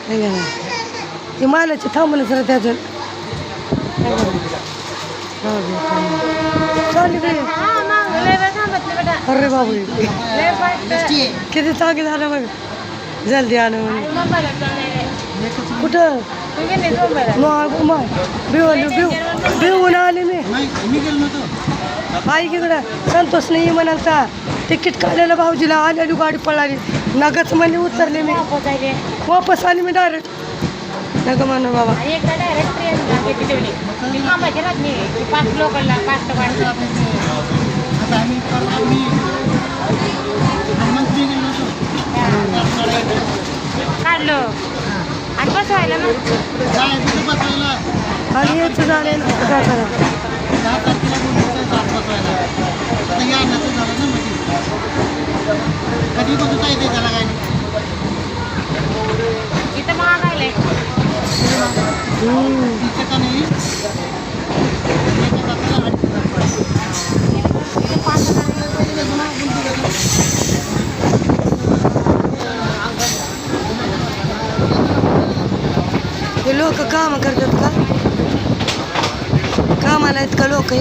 नाही ना ते मालाचे थांबलं सर त्याचं चालली बाई अरे बाबू किती चांगलं झालं बघ जल्दी आलं कुठं भिवून आले मी आई इकडं संतोष नाही म्हणालता तिकीट काढलेलं भाऊजीला आलेली गाडी पळाली नगच म्हणजे उतरले मी वापस आली मी डायरेक्ट नग म्हणू बाबा काढलो आणि बसवायला मग आणि यायचं झालं ना काय करा इथं महागायलंय हे लोक काम करतात का कामाला आहेत का लोक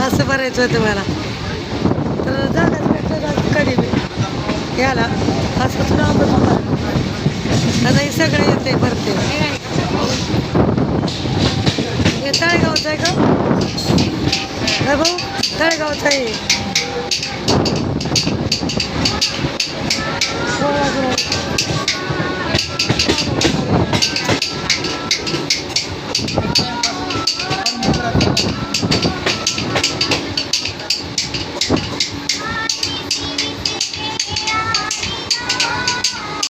असं भरायचं होतं मला तर जागाच भेटतं कधी बी याला असं तुला आता हे सगळं येते भरते हे तळेगावचं आहे का भाऊ तळेगावचं आहे